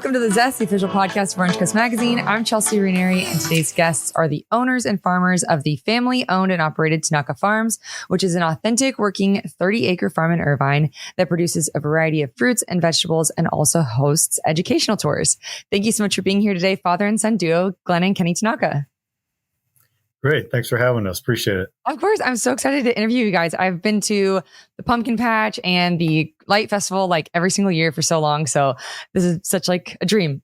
Welcome to The Zest, the official podcast of Orange Coast Magazine. I'm Chelsea Ranieri, and today's guests are the owners and farmers of the family-owned and operated Tanaka Farms, which is an authentic working 30-acre farm in Irvine that produces a variety of fruits and vegetables and also hosts educational tours. Thank you so much for being here today, father and son duo, Glenn and Kenny Tanaka. Great. Thanks for having us. Appreciate it. Of course. I'm so excited to interview you guys. I've been to the Pumpkin Patch and the Light Festival like every single year for so long. So this is such like a dream.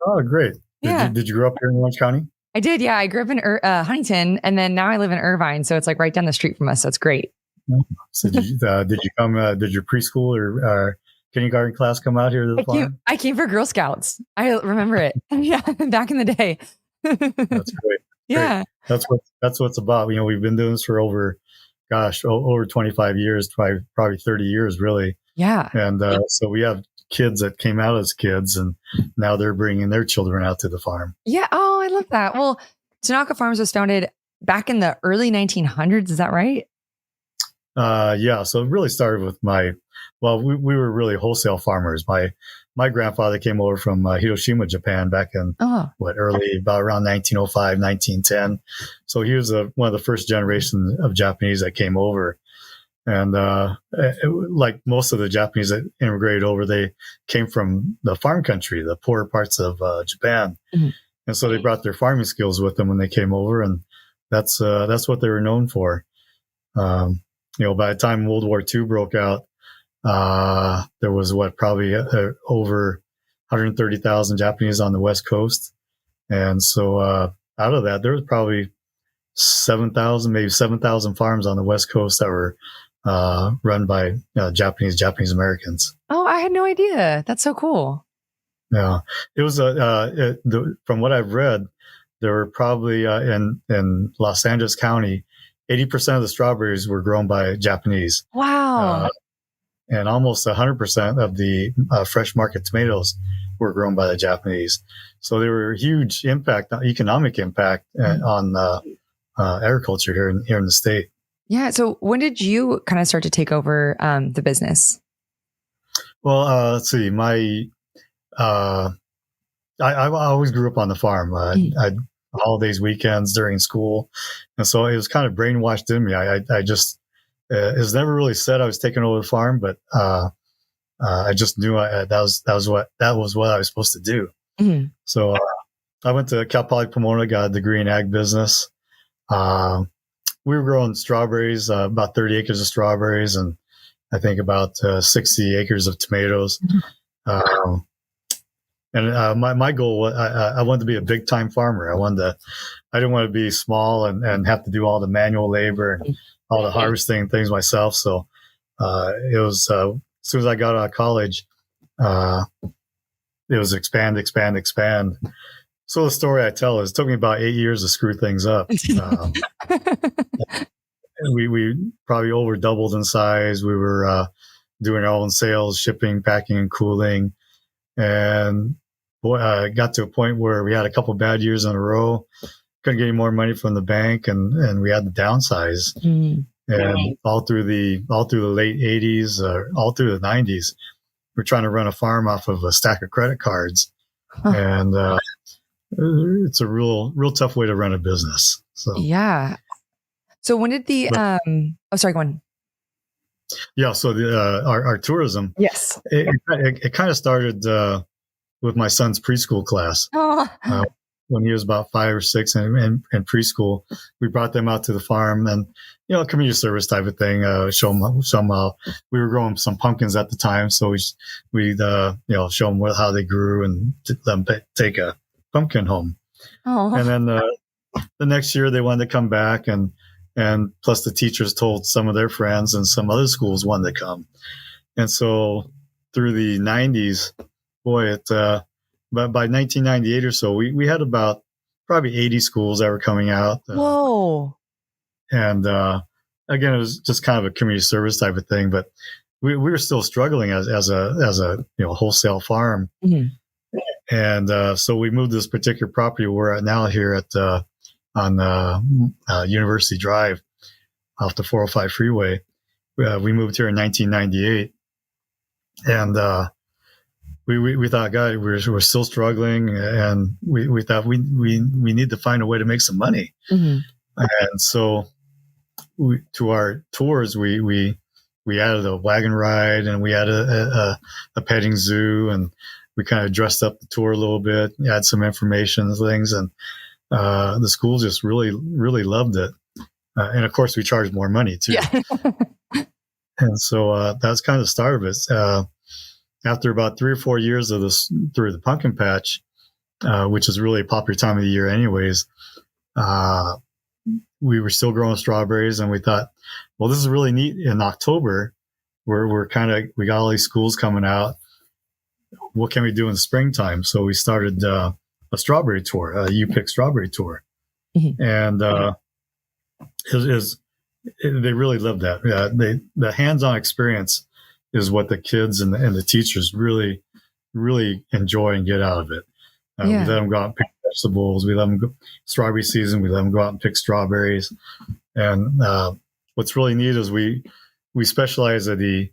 Oh, great. Yeah. Did you grow up here in Orange County? I did. Yeah. I grew up in Huntington, and then now I live in Irvine. So it's like right down the street from us. So it's great. So did you did your preschool or kindergarten class come out here to the farm? I came for Girl Scouts. I remember it. Yeah. Back in the day. That's great. Yeah. That's what it's about. You know, we've been doing this for over 25 years, probably 30 years, really. Yeah. And so we have kids that came out as kids, and now they're bringing their children out to the farm. Yeah. Oh, I love that. Well, Tanaka Farms was founded back in the early 1900s. Is that right? Yeah. So it really started with we were really wholesale farmers. My grandfather came over from Hiroshima, Japan back in about around 1905, 1910. So he was one of the first generation of Japanese that came over. And like most of the Japanese that immigrated over, they came from the farm country, the poorer parts of Japan. Mm-hmm. And so they brought their farming skills with them when they came over. And that's what they were known for. By the time World War II broke out, there was probably over 130,000 Japanese on the West Coast. And so, out of that, there was probably 7,000 farms on the West Coast that were, run by Japanese Americans. Oh, I had no idea. That's so cool. Yeah. It was, from what I've read, there were probably, in Los Angeles County, 80% of the strawberries were grown by Japanese. Wow. And almost 100% of the fresh market tomatoes were grown by the Japanese. So they were a huge economic impact on agriculture here in the state. Yeah. So when did you kind of start to take over the business? Well, let's see. I always grew up on the farm. I'd holidays, weekends, during school. And so it was kind of brainwashed in me. I just, it was never really said I was taking over the farm, but I just knew that was what I was supposed to do. Mm-hmm. So I went to Cal Poly Pomona, got a degree in ag business. We were growing strawberries, about 30 acres of strawberries, and I think about 60 acres of tomatoes. Mm-hmm. My goal was I wanted to be a big time farmer. I didn't want to be small and have to do all the manual labor and all the harvesting and things myself. So, it was, as soon as I got out of college, it was expand. So the story I tell is it took me about 8 years to screw things up. We probably over doubled in size. We were, doing our own sales, shipping, packing, and cooling. And got to a point where we had a couple bad years in a row, couldn't get any more money from the bank, and we had to downsize. Mm. And all through the late 80s, all through the 90s, we're trying to run a farm off of a stack of credit cards. Huh. And it's a real tough way to run a business. So yeah. So when did go on. Yeah. So our tourism. Yes. It kind of started with my son's preschool class. Oh. When he was about 5 or 6 in preschool, we brought them out to the farm and, community service type of thing, show them we were growing some pumpkins at the time. So we'd show them how they grew and let them take a pumpkin home. Oh. And then the next year they wanted to come back and plus the teachers told some of their friends and some other schools wanted to come. And so through the 90s, but by 1998 or so, we had about probably 80 schools that were coming out. Whoa. And again, it was just kind of a community service type of thing, but we were still struggling as a wholesale farm. Mm-hmm. And so we moved to this particular property we're at now here on University Drive off the 405 freeway. We moved here in 1998. And we thought, God, we're still struggling, and we thought we need to find a way to make some money. Mm-hmm. And so to our tours, we added a wagon ride, and we added a petting zoo, and we kind of dressed up the tour a little bit, add some information and things, and the school just really loved it. And of course, we charged more money too. Yeah. And so that's kind of the start of it. After about 3 or 4 years of this through the pumpkin patch, which is really a popular time of the year anyways, we were still growing strawberries, and we thought, well, this is really neat. In October, we got all these schools coming out. What can we do in springtime? So we started a strawberry tour, a You Pick Strawberry tour. Mm-hmm. And they really loved that. The hands-on experience is what the kids and the teachers really enjoy and get out of it. We let them go out and pick vegetables. We let them go strawberry season. We let them go out and pick strawberries. And what's really neat is we specialize at the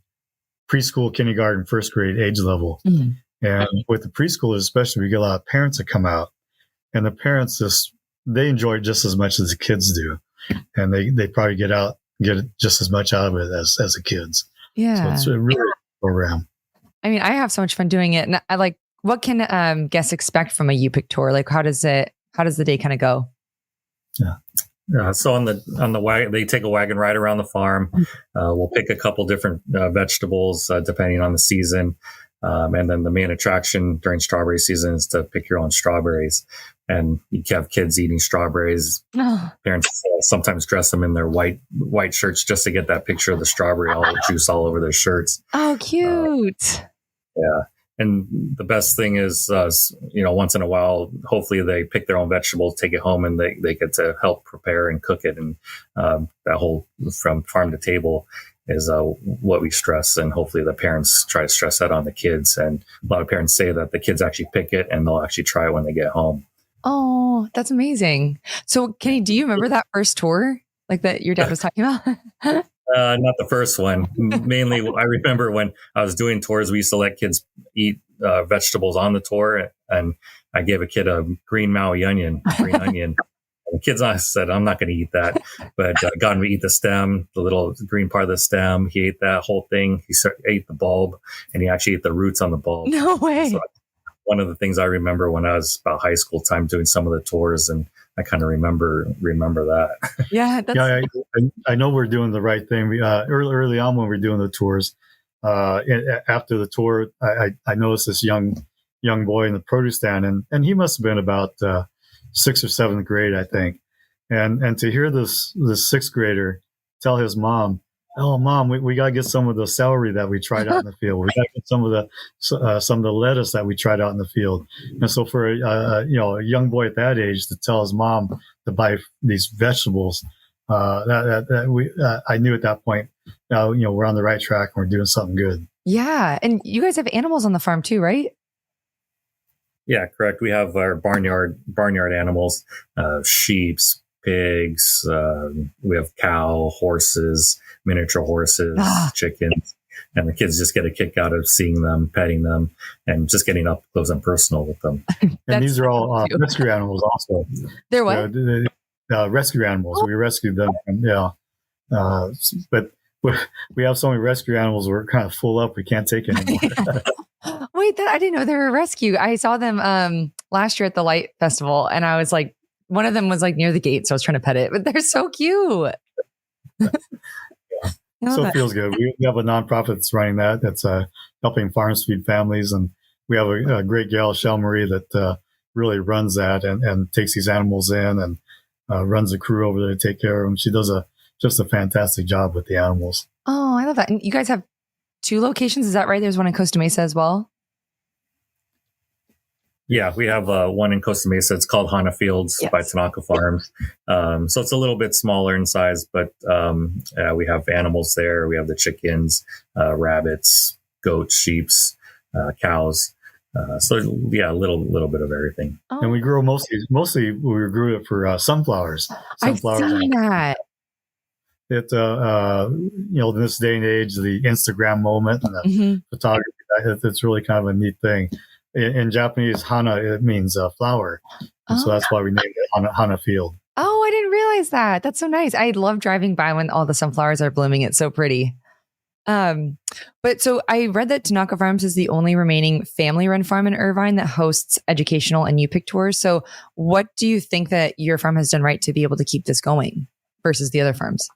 preschool, kindergarten, first grade age level. Mm-hmm. And with the preschoolers, especially, we get a lot of parents that come out, and the parents they enjoy it just as much as the kids do. And they probably get just as much out of it as the kids. Yeah. So it's a really good program. I mean, I have so much fun doing it. And I like, what can guests expect from a You Pick tour? Like, how does the day kind of go? Yeah. So on the wagon, they take a wagon ride around the farm. We'll pick a couple different vegetables depending on the season. And then the main attraction during strawberry season is to pick your own strawberries. And you have kids eating strawberries. Oh. Parents sometimes dress them in their white shirts just to get that picture of the strawberry juice all over their shirts. Oh, cute. Yeah. And the best thing is, once in a while, hopefully they pick their own vegetables, take it home, and they get to help prepare and cook it. And that whole from farm to table is what we stress. And hopefully the parents try to stress that on the kids. And a lot of parents say that the kids actually pick it and they'll actually try it when they get home. Oh, that's amazing. So Kenny, do you remember that first tour like that your dad was talking about? Not the first one. Mainly, I remember when I was doing tours, we used to let kids eat vegetables on the tour. And I gave a kid a green Maui onion, And the kids said, I'm not going to eat that. But got him to eat the stem, the little green part of the stem. He ate that whole thing. He ate the bulb, and he actually ate the roots on the bulb. No way. So one of the things I remember when I was about high school time doing some of the tours, and I kind of remember that. Yeah. I know we're doing the right thing. We, early on when we were doing the tours, after the tour, I noticed this young boy in the produce stand, and he must have been about 6th or 7th grade, I think. And to hear this 6th grader tell his mom, "Oh, Mom, we got to get some of the celery that we tried out in the field. We got to get some of the lettuce that we tried out in the field." And so for a young boy at that age to tell his mom to buy these vegetables, I knew at that point, we're on the right track and we're doing something good. Yeah, and you guys have animals on the farm too, right? Yeah, correct. We have our barnyard animals, sheep, pigs. We have cow, horses, miniature horses, chickens, and the kids just get a kick out of seeing them, petting them, and just getting up close and personal with them. And these are all rescue animals also. They're what? Rescue animals. We rescued them. But we have so many rescue animals, we're kind of full up. We can't take anymore. Wait, I didn't know they were a rescue. I saw them last year at the Light Festival, and I was like, one of them was like near the gate, so I was trying to pet it, but they're so cute. So it feels good. We have a nonprofit that's running that's helping farms feed families, and we have a great gal, Shell Marie, that really runs that and takes these animals in and runs a crew over there to take care of them. She does just a fantastic job with the animals. Oh, I love that. And you guys have 2 locations, is that right? There's one in Costa Mesa as well? Yeah, we have one in Costa Mesa. It's called Hana Fields by Tanaka Farms. So it's a little bit smaller in size, but we have animals there. We have the chickens, rabbits, goats, sheep, cows. So yeah, a little bit of everything. Oh. And we grow mostly we grew it for sunflowers. I've seen that. It in this day and age, the Instagram moment and the photography it's really kind of a neat thing. In Japanese, hana, it means flower. And so that's why we named it Hana Field. Oh, I didn't realize that. That's so nice. I love driving by when all the sunflowers are blooming. It's so pretty. But so I read that Tanaka Farms is the only remaining family-run farm in Irvine that hosts educational and U-Pick tours. So what do you think that your farm has done right to be able to keep this going versus the other farms?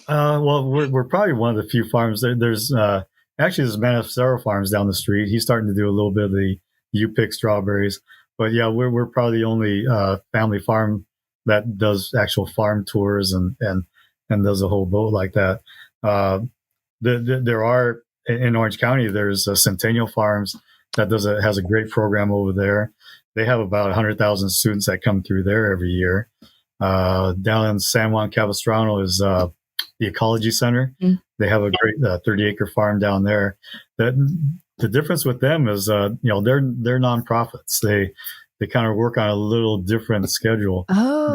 Well, we're probably one of the few farms. There's Sanrio Farms down the street. He's starting to do a little bit of the U-Pick strawberries. But yeah, we're probably the only family farm that does actual farm tours and does a whole boat like that. There are in Orange County. There's Centennial Farms that has a great program over there. They have about 100,000 students that come through there every year. Down in San Juan Capistrano is the Ecology Center. Mm. They have a great 30-acre farm down there. The difference with them is, they're nonprofits. They kind of work on a little different schedule. Oh.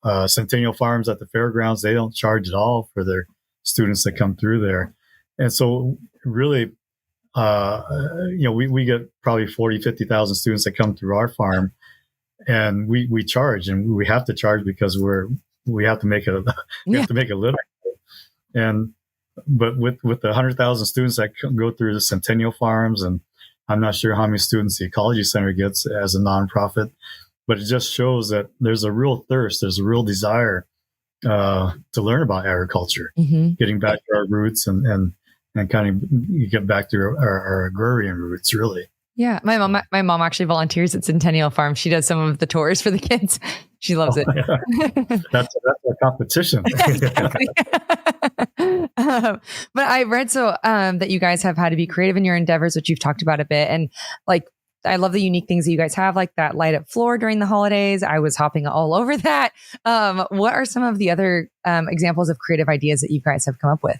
The Centennial Farms at the fairgrounds, they don't charge at all for their students that come through there. And so really, we get probably 40, 50,000 students that come through our farm, and we charge, and we have to charge because we have to make it, have to make a living. But with the 100,000 students that go through the Centennial Farms, and I'm not sure how many students the Ecology Center gets as a nonprofit, but it just shows that there's a real thirst, there's a real desire to learn about agriculture, getting back to our roots and kind of get back to our agrarian roots, really. Yeah, my mom actually volunteers at Centennial Farm. She does some of the tours for the kids. She loves it. Yeah. That's a competition. But I read that you guys have had to be creative in your endeavors, which you've talked about a bit, and I love the unique things that you guys have, like that light up floor during the holidays. I was hopping all over that. What are some of the other examples of creative ideas that you guys have come up with?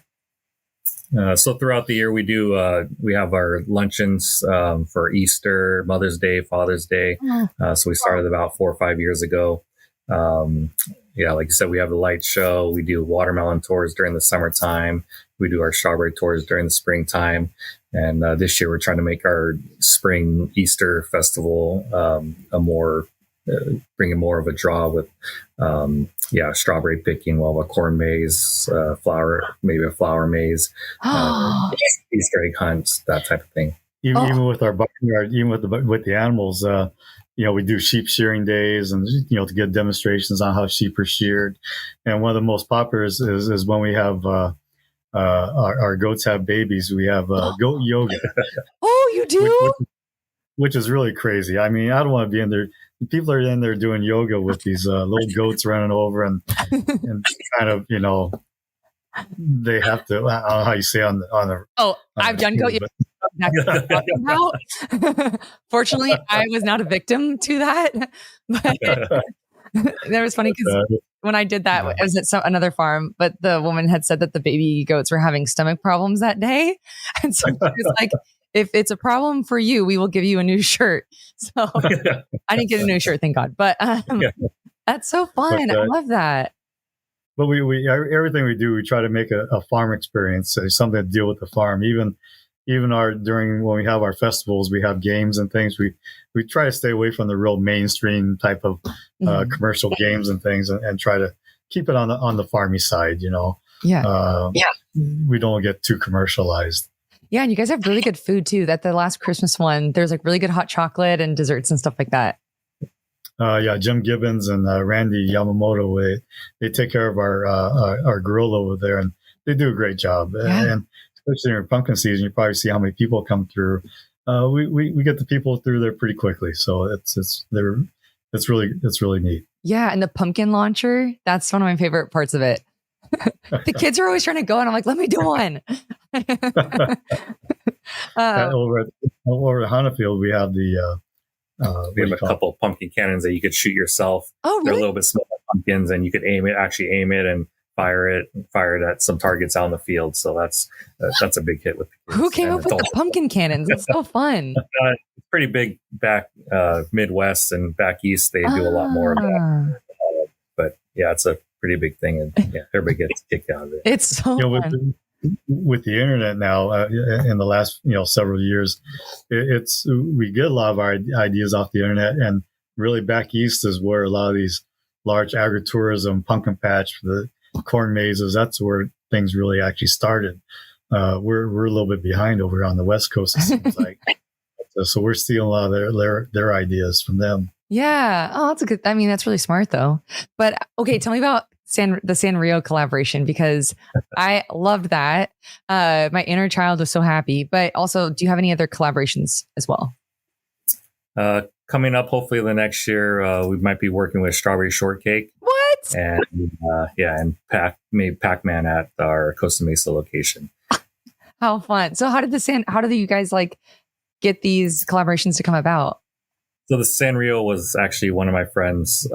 So throughout the year, we have our luncheons for Easter, Mother's Day, Father's Day. So we started about 4 or 5 years ago. Like you said, we have the light show. We do watermelon tours during the summertime. We do our strawberry tours during the springtime. And this year, we're trying to make our spring Easter festival bringing more of a draw with strawberry picking, a corn maze, maybe a flower maze, Easter egg hunts, that type of thing. Even with our barnyard, even with the animals, we do sheep shearing days, and to get demonstrations on how sheep are sheared. And one of the most popular is when we have our goats have babies. We have goat yoga. Oh, you do? Which is really crazy. I mean, I don't want to be in there. People are in there doing yoga with these little goats running over and kind of, they have to, I don't know how you say on the. I've done goat yoga. Fortunately, I was not a victim to that. But that was funny because when I did that, it was at another farm, but the woman had said that the baby goats were having stomach problems that day. And so she was like, if it's a problem for you, we will give you a new shirt. So I didn't get a new shirt, thank God. But that's so fun. I love that. But we everything we do, we try to make a farm experience, so something to deal with the farm. Even during when we have our festivals, we have games and things. We try to stay away from the real mainstream type of commercial games and things, and try to keep it on the farmy side. We don't get too commercialized. Yeah, and you guys have really good food too. That the last Christmas one, there's really good hot chocolate and desserts and stuff like that. Jim Gibbons and Randy Yamamoto, they take care of our grill over there, and they do a great job. Yeah. And especially during pumpkin season, you probably see how many people come through. We get the people through there pretty quickly, so it's really neat. Yeah, and the pumpkin launcher, that's one of my favorite parts of it. The kids are always trying to go, and I'm like, let me do one. Over at Hanafield, we have we have a couple of pumpkin cannons that you could shoot yourself. Oh, really? They're a little bit smaller pumpkins, and you could aim it and fire it at some targets out in the field. So that's a big hit with the kids. Who came up with the pumpkin cannons? It's so fun. It's pretty big back Midwest and back East. They do a lot more of that. But yeah, it's a pretty big thing, and everybody gets kicked out of it. It's so fun. with the internet now, in the last several years, we get a lot of our ideas off the internet, and really back east is where a lot of these large agritourism, pumpkin patch, the corn mazes, that's where things really actually started. We're a little bit behind over on the West Coast, it seems like. So we're stealing a lot of their ideas from them. Yeah. Oh, that's a good. I mean, that's really smart though. But okay, tell me about the Sanrio collaboration, because I loved that. My inner child was so happy. But also, do you have any other collaborations as well? Coming up, hopefully the next year, we might be working with Strawberry Shortcake. What? And and made Pac-Man at our Costa Mesa location. How fun! So, how did you guys like get these collaborations to come about? So the Sanrio was actually one of my friends.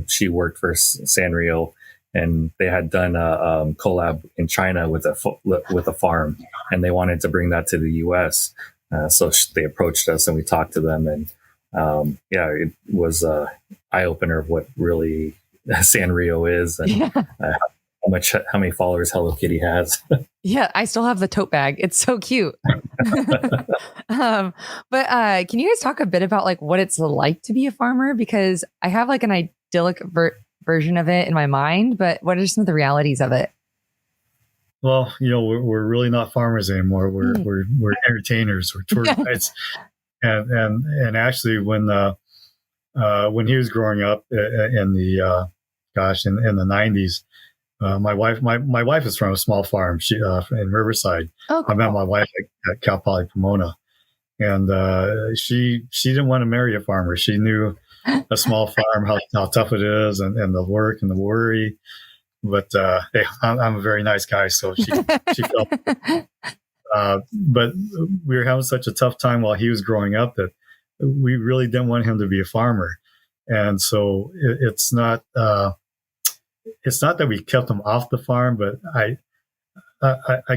She worked for Sanrio, and they had done a collab in China with a farm, and they wanted to bring that to the U.S. So they approached us, and we talked to them, and it was an eye opener of what really Sanrio is, and how many followers Hello Kitty has. Yeah, I still have the tote bag. It's so cute. But can you guys talk a bit about like what it's like to be a farmer? Because I have like an idyllic version of it in my mind, but what are some of the realities of it? Well, we're really not farmers anymore. We're entertainers. We're tour guides. And actually, when he was growing up in the in the 90s, my wife is from a small farm. She in Riverside. Oh, cool. I met my wife at Cal Poly Pomona, and she didn't want to marry a farmer. She knew a small farm, how tough it is, and the work and the worry. But hey, I'm a very nice guy, so she felt. But we were having such a tough time while he was growing up that we really didn't want him to be a farmer, and so it's not. It's not that we kept him off the farm, but I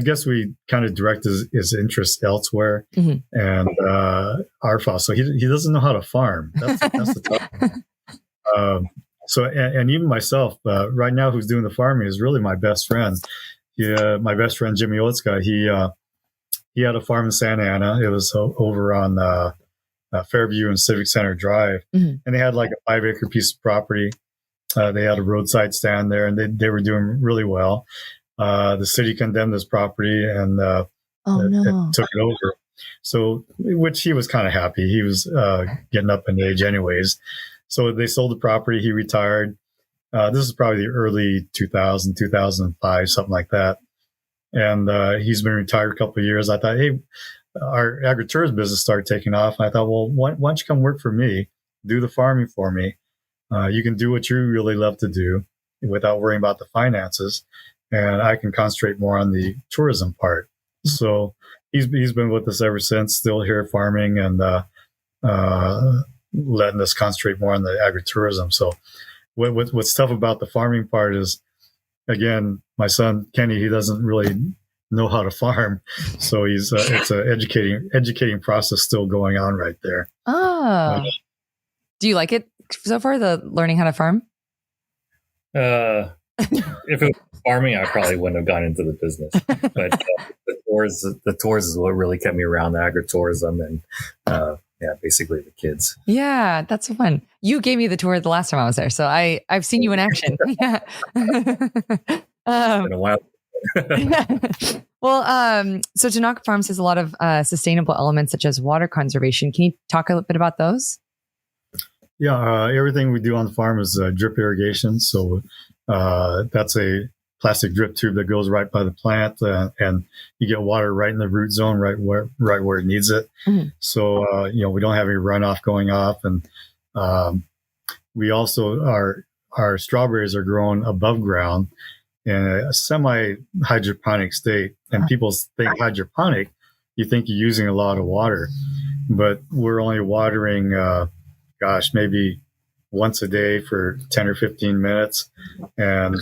guess we kind of direct his interests elsewhere, and our fault. So he doesn't know how to farm. That's the tough one. So and even myself right now, who's doing the farming, is really my best friend. My best friend Jimmy Otska. He had a farm in Santa Ana. It was over on Fairview and Civic Center Drive, and they had like a 5-acre piece of property. They had a roadside stand there, and they were doing really well. The city condemned this property, and it took it over. So, which he was kind of happy. He was getting up in age anyways. So they sold the property. He retired. This is probably the early 2005, something like that. And he's been retired a couple of years. I thought, hey, our agritourism business started taking off. And I thought, well, why don't you come work for me? Do the farming for me. You can do what you really love to do without worrying about the finances, and I can concentrate more on the tourism part. So he's been with us ever since, still here farming and letting us concentrate more on the agritourism. So what's tough about the farming part is, again, my son Kenny, he doesn't really know how to farm, so it's an educating process still going on right there. Do you like it so far, the learning how to farm? If it was farming, I probably wouldn't have gone into the business. But the tours is what really kept me around, the agritourism and basically the kids. Yeah, that's so fun. You gave me the tour the last time I was there, so I've seen you in action. Yeah. It's been a while. Well, so Tanaka Farms has a lot of sustainable elements such as water conservation. Can you talk a little bit about those? Yeah, everything we do on the farm is drip irrigation. So that's a plastic drip tube that goes right by the plant, and you get water right in the root zone, right where it needs it. So we don't have any runoff going off, and we also our strawberries are grown above ground in a semi-hydroponic state. And people think hydroponic, you think you're using a lot of water, but we're only watering. Maybe once a day for 10 or 15 minutes. And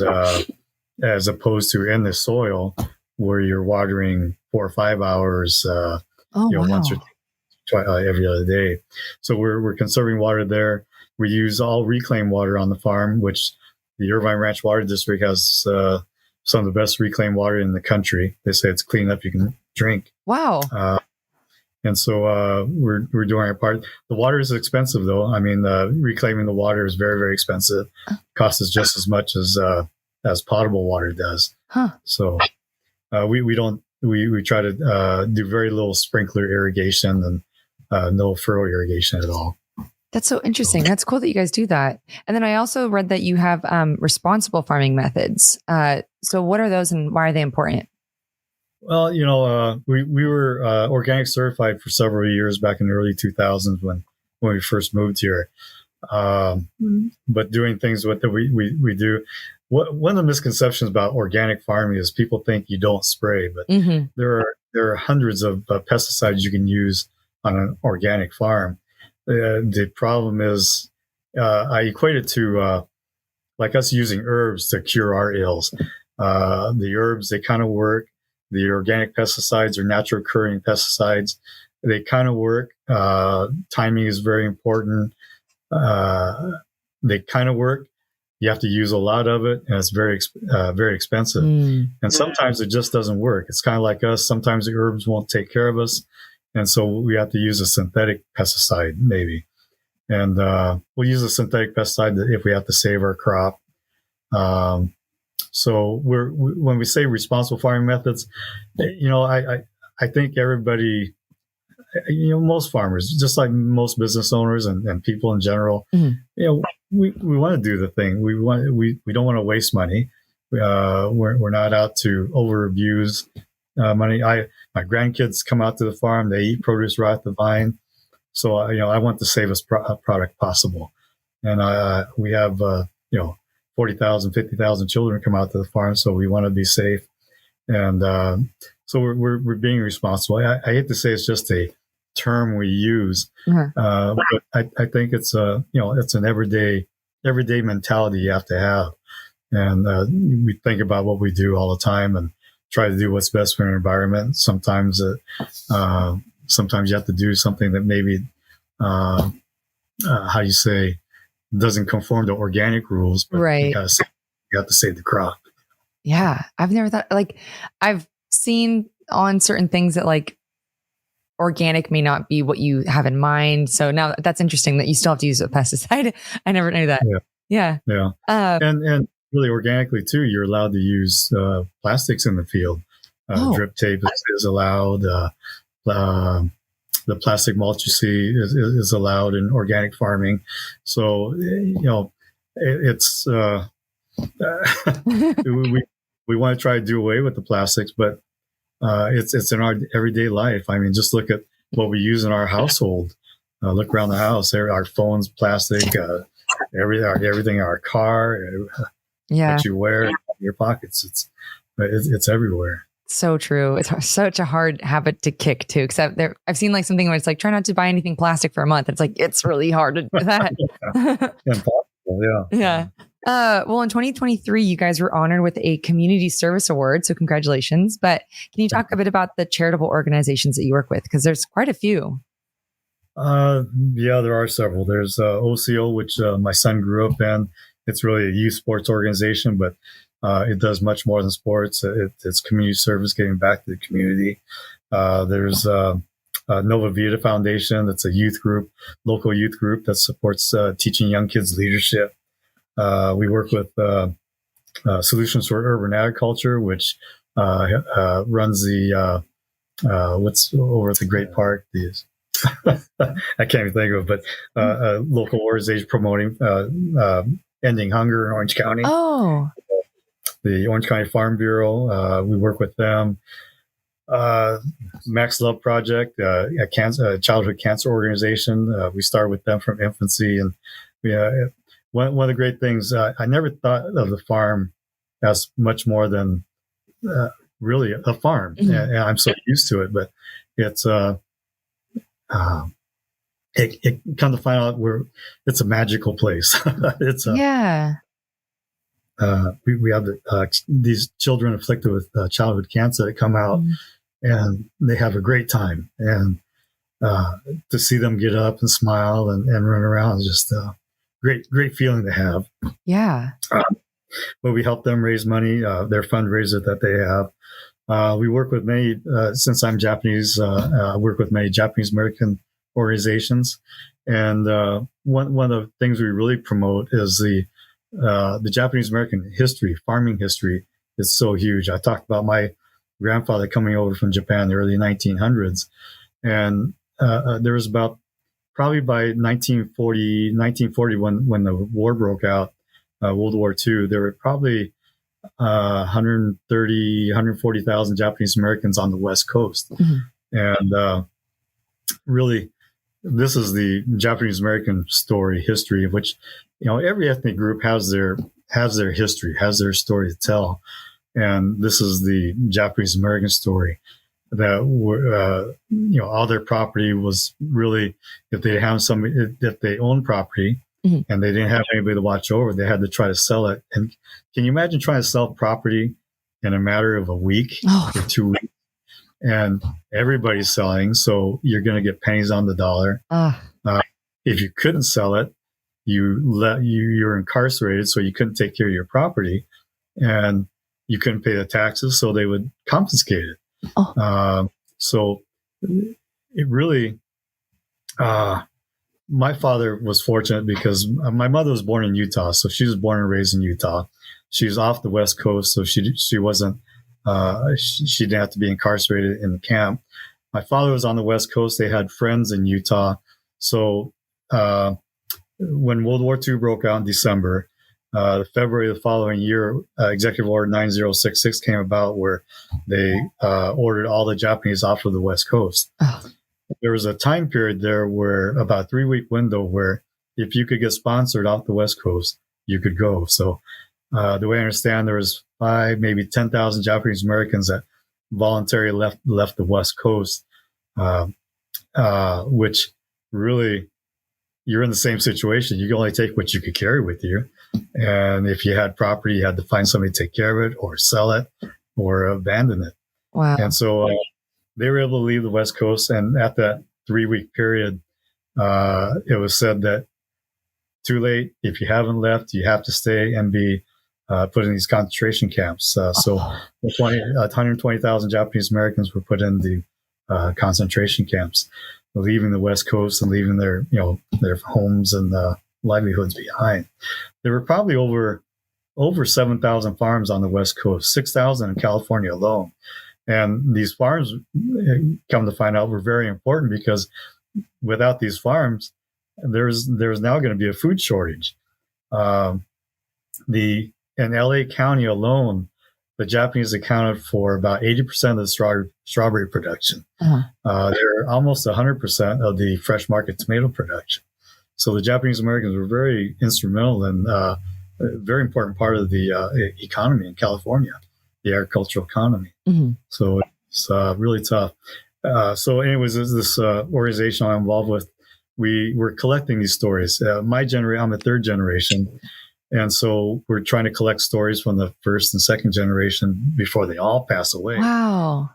as opposed to in the soil where you're watering 4 or 5 hours, once or every other day. So we're conserving water there. We use all reclaimed water on the farm, which the Irvine Ranch Water District has some of the best reclaimed water in the country. They say it's clean enough you can drink. Wow. And so we're doing our part. The water is expensive, though. I mean, reclaiming the water is very, very expensive. Costs us just as much as potable water does. Huh. So we try to do very little sprinkler irrigation and no furrow irrigation at all. That's so interesting. That's cool that you guys do that. And then I also read that you have responsible farming methods. So what are those and why are they important? Well, we were organic certified for several years back in the early 2000s when we first moved here. But doing things with we do. One of the misconceptions about organic farming is people think you don't spray, but there are hundreds of pesticides you can use on an organic farm. The problem is, I equate it to like us using herbs to cure our ills. The herbs, they kind of work. The organic pesticides are natural occurring pesticides. They kind of work. Timing is very important. They kind of work. You have to use a lot of it, and it's very expensive. And sometimes it just doesn't work. It's kind of like us. Sometimes the herbs won't take care of us. And so we have to use a synthetic pesticide, maybe. And we'll use a synthetic pesticide if we have to save our crop. So when we say responsible farming methods, I think everybody, most farmers, just like most business owners and people in general, we want to do the thing. We don't want to waste money. We're not out to over abuse money. My grandkids come out to the farm. They eat produce right off the vine. So, I want the safest product possible. And we have, 40,000, 50,000 children come out to the farm. So we want to be safe. And so we're being responsible. I hate to say it's just a term we use, but I think it's it's an everyday mentality you have to have. And we think about what we do all the time and try to do what's best for our environment. Sometimes you have to do something that maybe, doesn't conform to organic rules, but right. you have to save the crop. Yeah. I've never thought, I've seen on certain things that organic may not be what you have in mind. So now that's interesting that you still have to use a pesticide. I never knew that. Yeah. And really organically too, you're allowed to use plastics in the field. Drip tape is allowed. The plastic mulch you see is allowed in organic farming. So, it's we want to try to do away with the plastics, but it's in our everyday life. I mean, just look at what we use in our household. Look around the house. Our phones, plastic. Everything in our car. What you wear in your pockets. It's everywhere. So true. It's such a hard habit to kick too. Except I've seen something where it's try not to buy anything plastic for a month. It's it's really hard to do that. Impossible. Yeah. Well, in 2023, you guys were honored with a community service award. So congratulations. But can you talk a bit about the charitable organizations that you work with? Because there's quite a few. There are several. There's OCO, which my son grew up in. It's really a youth sports organization, but it does much more than sports. It's community service, giving back to the community. There's Nova Vita Foundation. That's a local youth group that supports teaching young kids leadership. We work with Solutions for Urban Agriculture, which runs the what's over at the Great Park. I can't even think of it, but a local organization promoting ending hunger in Orange County. Oh. The Orange County Farm Bureau, we work with them. Max Love Project, a childhood cancer organization. We started with them from infancy. And one of the great things, I never thought of the farm as much more than really a farm. And I'm so used to it, but it's it come to find out it's a magical place. We have these children afflicted with childhood cancer that come out and they have a great time. And to see them get up and smile and run around is just a great feeling to have. Yeah. but we help them raise money, their fundraiser that they have. We work with many, since I'm Japanese, I work with many Japanese American organizations. And one of the things we really promote is the Japanese American history, farming history is so huge. I talked about my grandfather coming over from Japan in the early 1900s. And there was about, probably by 1940, when the war broke out, World War II, there were probably 140,000 Japanese Americans on the West Coast. Mm-hmm. And really, this is the Japanese American story, history, of which, every ethnic group has their history, has their story to tell. And this is the Japanese American story. That all their property was really, if they owned property, mm-hmm. and they didn't have anybody to watch over, they had to try to sell it. And can you imagine trying to sell property in a matter of a week or 2 weeks? And everybody's selling, so you're going to get pennies on the dollar. If you couldn't sell it, you're incarcerated, so you couldn't take care of your property, and you couldn't pay the taxes, so they would confiscate it. So it really, my father was fortunate because my mother was born in Utah. So she was born and raised in Utah. She was off the West Coast. So she wasn't, she didn't have to be incarcerated in the camp. My father was on the West Coast. They had friends in Utah. So, when World War II broke out in December, February of the following year, Executive Order 9066 came about, where they ordered all the Japanese off of the West Coast. There was a time period there where about a 3-week window where if you could get sponsored off the West Coast, you could go. So the way I understand, there was 5, maybe 10,000 Japanese Americans that voluntarily left the West Coast, which really, you're in the same situation. You can only take what you could carry with you. And if you had property, you had to find somebody to take care of it or sell it or abandon it. Wow. And so they were able to leave the West Coast. And at that 3-week period, it was said that too late. If you haven't left, you have to stay and be put in these concentration camps. So 120,000 Japanese Americans were put in the concentration camps, leaving the West Coast and leaving their homes and livelihoods behind. There were probably over 7,000 farms on the West Coast, 6,000 in California alone. And these farms, come to find out, were very important because without these farms, there's now going to be a food shortage. In LA County alone, the Japanese accounted for about 80% of the strawberry production. They're almost 100% of the fresh market tomato production. So the Japanese Americans were very instrumental and a very important part of the economy in California, the agricultural economy. Mm-hmm. So it's really tough. So anyways, this organization I'm involved with, we were collecting these stories. I'm the third generation. And so we're trying to collect stories from the first and second generation before they all pass away. Wow.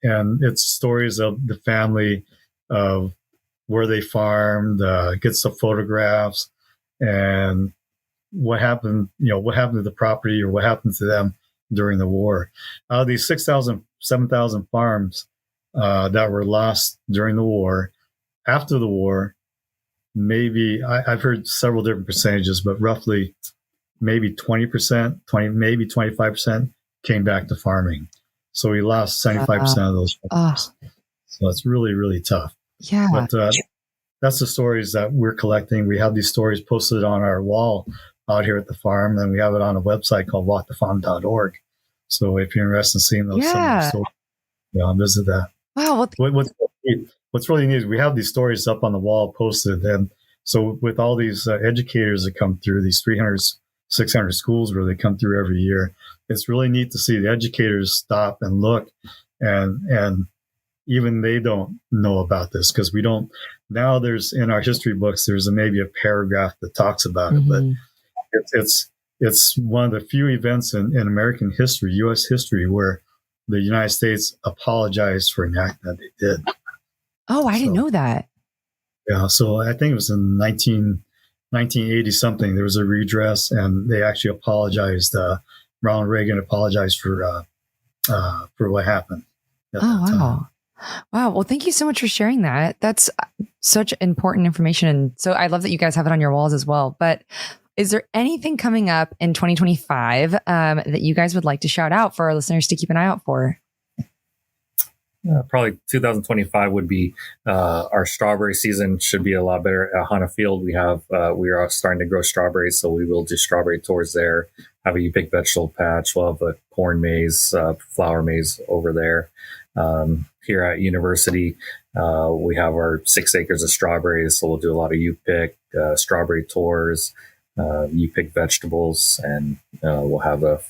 And it's stories of the family, of where they farmed, get some photographs, and what happened to the property or what happened to them during the war. Out of these 6,000, 7,000 farms that were lost during the war, after the war, maybe I've heard several different percentages, but roughly maybe 20%, maybe 25% came back to farming. So we lost 75% of those farms. So it's really, really tough. Yeah. But that's the stories that we're collecting. We have these stories posted on our wall out here at the farm, and we have it on a website called walkthefarm.org. So if you're interested in seeing those, some of the stories, visit that. Wow. What's really neat is we have these stories up on the wall posted. And so with all these educators that come through, these 300, 600 schools where they come through every year, it's really neat to see the educators stop and look, and even they don't know about this because we don't. Now there's in our history books, there's maybe a paragraph that talks about it, but it's one of the few events in American history, U.S. history, where the United States apologized for an act that they did. Oh, I didn't know that. Yeah, so I think it was in 1980 something, there was a redress, and they actually apologized. Ronald Reagan apologized for what happened at that time. Wow. Wow. Well, thank you so much for sharing that. That's such important information. And so I love that you guys have it on your walls as well. But is there anything coming up in 2025 that you guys would like to shout out for our listeners to keep an eye out for? Probably 2025 would be our strawberry season should be a lot better at Hana Field. We are starting to grow strawberries, so we will do strawberry tours there. Have a big vegetable patch. We'll have a corn maze, flower maze over there. Here at university, we have our 6 acres of strawberries, so we'll do a lot of pick strawberry tours, pick vegetables, and we'll have a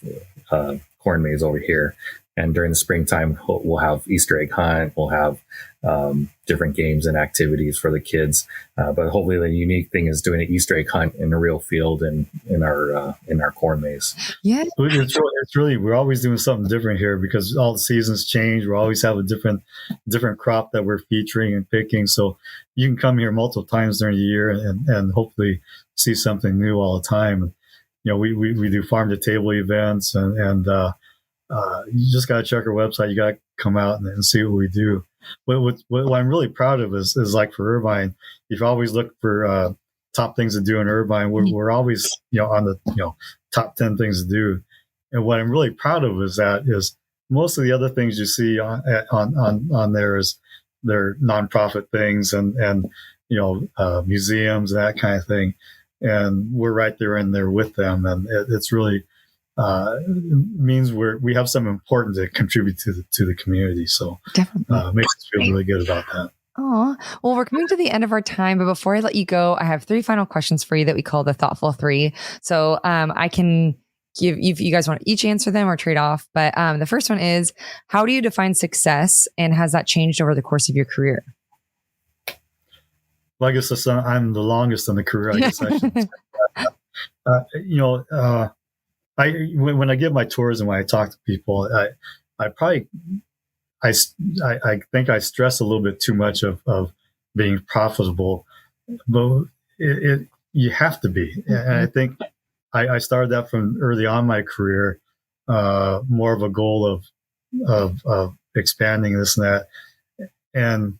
corn maze over here. And during the springtime, we'll have Easter egg hunt. We'll have different games and activities for the kids. But hopefully, the unique thing is doing an Easter egg hunt in a real field and in our corn maze. Yeah, it's really we're always doing something different here because all the seasons change. We always have a different crop that we're featuring and picking. So you can come here multiple times during the year and hopefully see something new all the time. We do farm to table events and you just got to check our website. You got to come out and see what we do. What I'm really proud of is like for Irvine, if you always look for top things to do in Irvine, we're always on the top 10 things to do. And what I'm really proud of is most of the other things you see on there is they're nonprofit things and museums and that kind of thing. And we're right there in there with them, and it's really. Means we have something important to contribute to the community. So definitely makes us feel really good about that. Oh, well, we're coming to the end of our time, but before I let you go, I have 3 final questions for you that we call the Thoughtful 3. So I can give if you guys want to each answer them or trade off. But the first one is, how do you define success, and has that changed over the course of your career? Well, I guess I'm the longest in the career. I guess I should. When I give my tours and when I talk to people, I think I stress a little bit too much of being profitable, but you have to be. Mm-hmm. And I think I started that from early on in my career, more of a goal of expanding this and that, and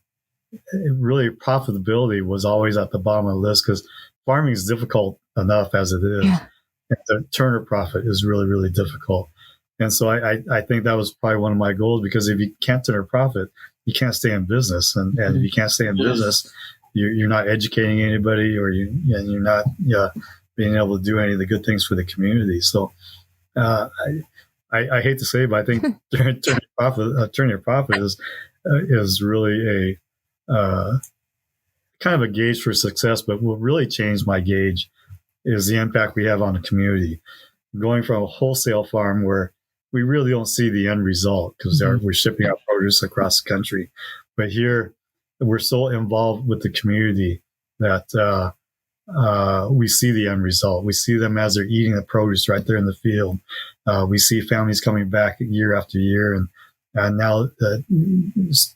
really profitability was always at the bottom of the list because farming is difficult enough as it is. Yeah. The turner profit is really, really difficult. And so I think that was probably one of my goals, because if you can't turn a profit, you can't stay in business. And if you can't stay in business, you're not educating anybody, or you're not being able to do any of the good things for the community. So I hate to say it, but I think turning your profit is really a kind of a gauge for success. But what really changed my gauge is the impact we have on the community. Going from a wholesale farm where we really don't see the end result because we're shipping out produce across the country. But here, we're so involved with the community that we see the end result. We see them as they're eating the produce right there in the field. We see families coming back year after year. And now the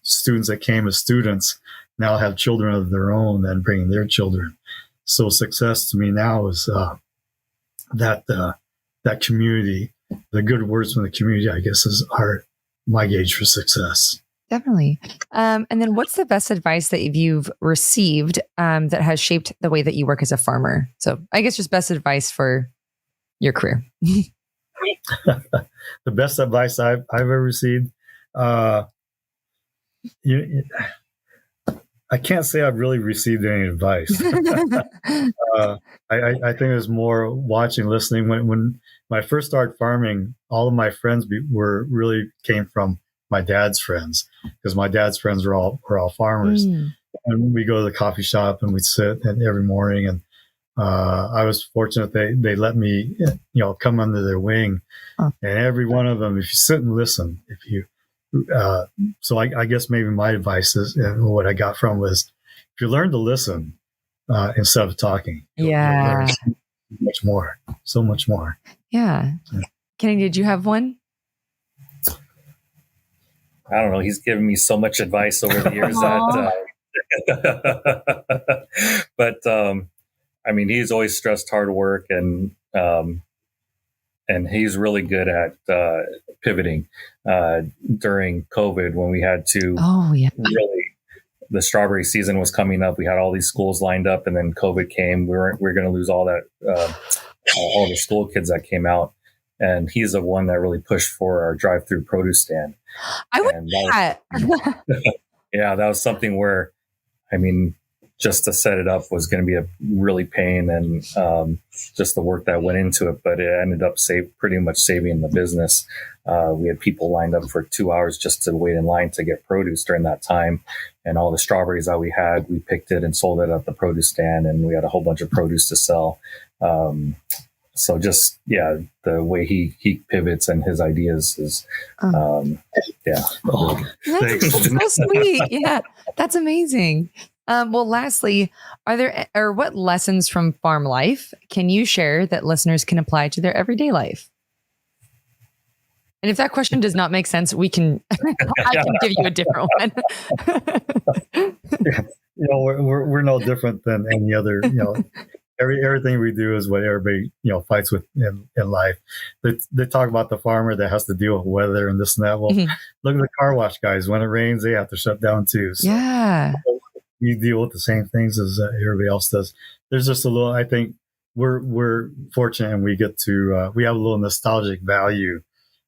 students that came as students now have children of their own and bringing their children. So success to me now is that community, the good words from the community, I guess, are my gauge for success. Definitely. And then what's the best advice that you've received that has shaped the way that you work as a farmer? So I guess just best advice for your career. The best advice I've ever received. I can't say I've really received any advice. I think it was more watching, listening. When I first started farming, all of my friends came from my dad's friends, because my dad's friends were all farmers. And we go to the coffee shop and we'd sit every morning. And I was fortunate they let me, come under their wing. And every one of them, if you sit and listen, so I guess maybe my advice is, and what I got from was, if you learn to listen instead of talking, you'll learn so much more. Yeah. Kenny, did you have one? I don't know. He's given me so much advice over the years but I mean, he's always stressed hard work, and he's really good at pivoting. During COVID, when we had to really, the strawberry season was coming up, we had all these schools lined up, and then COVID came. We were going to lose all that, all the school kids that came out. And he's the one that really pushed for our drive-through produce stand. I would that yeah, that was something where, I mean, just to set it up was going to be a really pain, and just the work that went into it. But it ended up pretty much saving the business. We had people lined up for 2 hours just to wait in line to get produce during that time. And all the strawberries that we had, we picked it and sold it at the produce stand, and we had a whole bunch of produce to sell. So just, the way he pivots and his ideas is, That's so sweet. Yeah, that's amazing. Well, lastly, what lessons from farm life can you share that listeners can apply to their everyday life? And if that question does not make sense, I can give you a different one. We're no different than any other, everything we do is what everybody, fights with in life. They talk about the farmer that has to deal with weather and this and that. Well, look at the car wash guys. When it rains, they have to shut down too. So we deal with the same things as everybody else does. There's just I think we're fortunate, and we get to, we have a little nostalgic value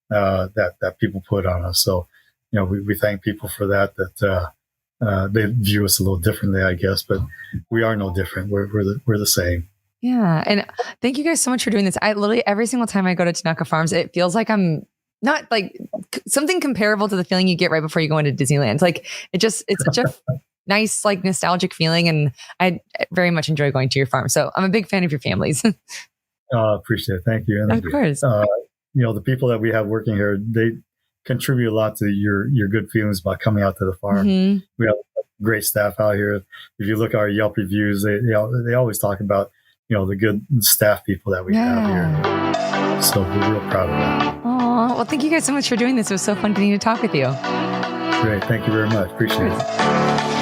that people put on us. So, we thank people for that they view us a little differently, I guess, but we are no different. We're the same. Yeah. And thank you guys so much for doing this. I literally, every single time I go to Tanaka Farms, it feels like I'm not like something comparable to the feeling you get right before you go into Disneyland. Like it's such a nice, like nostalgic feeling. And I very much enjoy going to your farm. So I'm a big fan of your families. Appreciate it. Thank you. And of course. The people that we have working here, they contribute a lot to your good feelings about coming out to the farm. Mm-hmm. We have great staff out here. If you look at our Yelp reviews, they always talk about the good staff people that we have here. So we're real proud of that. Oh, well, thank you guys so much for doing this. It was so fun getting to talk with you. Great, thank you very much. Appreciate it.